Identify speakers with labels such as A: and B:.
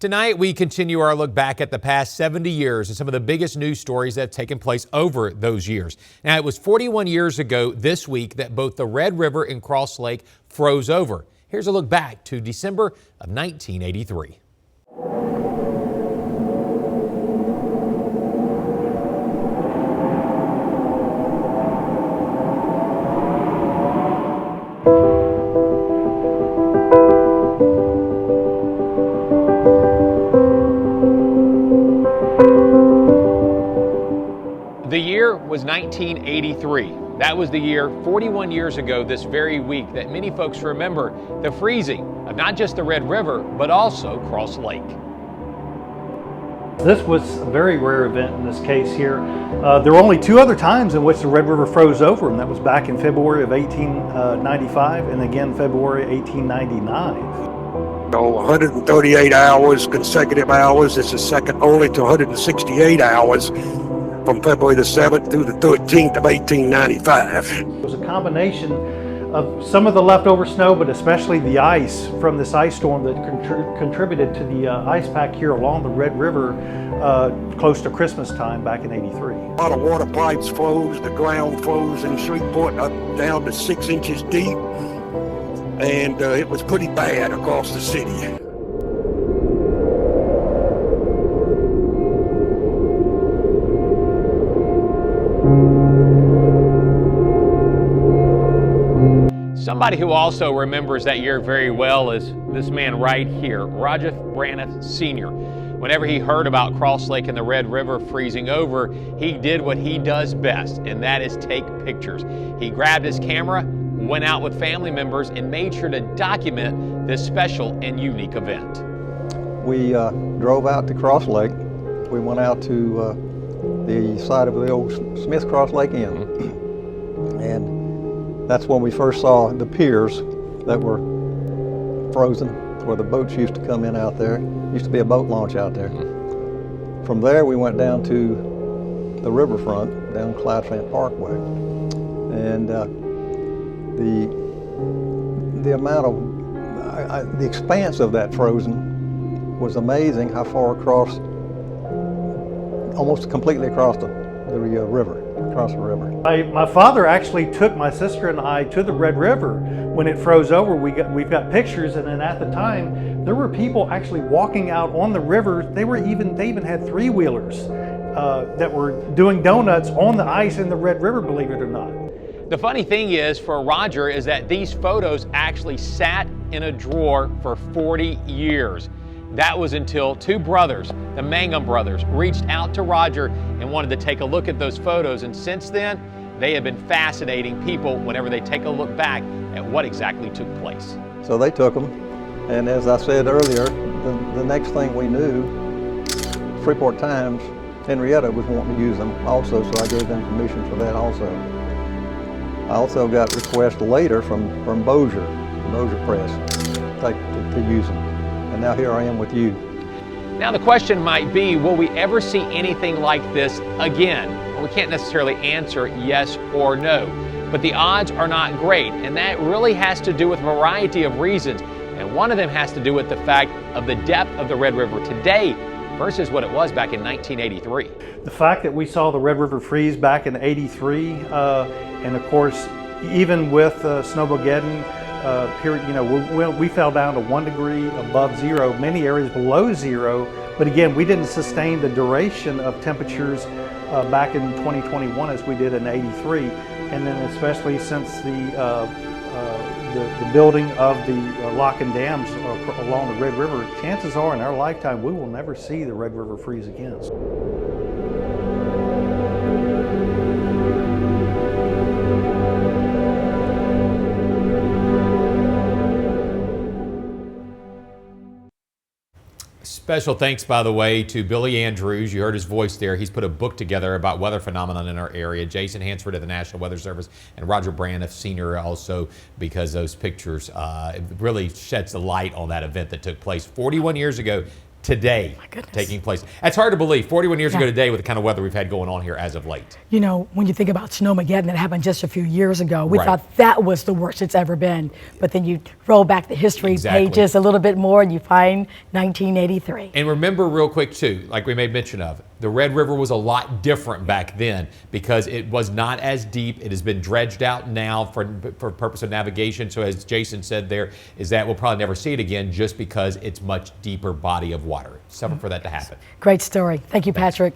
A: Tonight, we continue our look back at the past 70 years and some of the biggest news stories that have taken place over those years. Now, it was 41 years ago this week that both the Red River and Cross Lake froze over. Here's a look back to December of 1983. The year was 1983. That was the year 41 years ago this very week that many folks remember the freezing of not just the Red River, but also Cross Lake.
B: This was a very rare event in this case here. There were only two other times in which the Red River froze over, and that was back in February of 1895 and again February 1899.
C: 138 hours, consecutive hours. This is second only to 168 hours from February the 7th through the 13th of 1895.
B: It was a combination of some of the leftover snow, but especially the ice from this ice storm that contributed to the ice pack here along the Red River close to Christmas time back in '83.
C: A lot of water pipes froze, the ground froze in Shreveport up down to 6 inches deep, and it was pretty bad across the city.
A: Somebody who also remembers that year very well is this man right here, Roger Braniff Sr. Whenever he heard about Cross Lake and the Red River freezing over, he did what he does best, and that is take pictures. He grabbed his camera, went out with family members, and made sure to document this special and unique event.
D: We drove out to Cross Lake. We went out to the side of the old Smith Cross Lake Inn. And that's when we first saw the piers that were frozen, where the boats used to come in out there. Used to be a boat launch out there. From there, we went down to the riverfront, down Clyde Fant Parkway. And the amount of, the expanse of that frozen was amazing, how far across, almost completely across the river. Across the river.
B: My father actually took my sister and I to the Red River when it froze over. We've got pictures, and then at the time there were people actually walking out on the river. They even had three-wheelers that were doing donuts on the ice in the Red River, believe it or not.
A: The funny thing is for Roger is that these photos actually sat in a drawer for 40 years. That was until two brothers, the Mangum brothers, reached out to Roger and wanted to take a look at those photos. And since then, they have been fascinating people whenever they take a look back at what exactly took place.
D: So they took them, and as I said earlier, the next thing we knew, Freeport Times, Henrietta was wanting to use them also, so I gave them permission for that also. I also got requests later from Bossier Press to use them. And now here I am with you.
A: Now the question might be, will we ever see anything like this again? Well, we can't necessarily answer yes or no, but the odds are not great, and that really has to do with a variety of reasons. And one of them has to do with the fact of the depth of the Red River today versus what it was back in 1983.
B: The fact that we saw the Red River freeze back in '83, and of course, even with Snowmageddon, we fell down to 1 degree above zero, many areas below zero, but again, we didn't sustain the duration of temperatures back in 2021 as we did in '83, and then especially since the building of the lock and dams along the Red River, chances are in our lifetime we will never see the Red River freeze again.
A: Special thanks, by the way, to Billy Andrews. You heard his voice there. He's put a book together about weather phenomenon in our area. Jason Hansford of the National Weather Service and Roger Braniff Sr. also, because those pictures it really sheds the light on that event that took place 41 years ago today
E: goodness.
A: taking place. That's hard to believe. 41 years ago today with the kind of weather we've had going on here as of late.
E: You know, when you think about Snowmageddon that happened just a few years ago, we
A: Right.
E: thought that was the worst it's ever been. But then you roll back the history
A: Exactly.
E: pages a little bit more and you find 1983.
A: And remember real quick too, like we made mention of, the Red River was a lot different back then because it was not as deep. It has been dredged out now for purpose of navigation. So as Jason said there, is that we'll probably never see it again just because it's much deeper body of water. Suffer for that to happen.
E: Great story. Thank you, Patrick.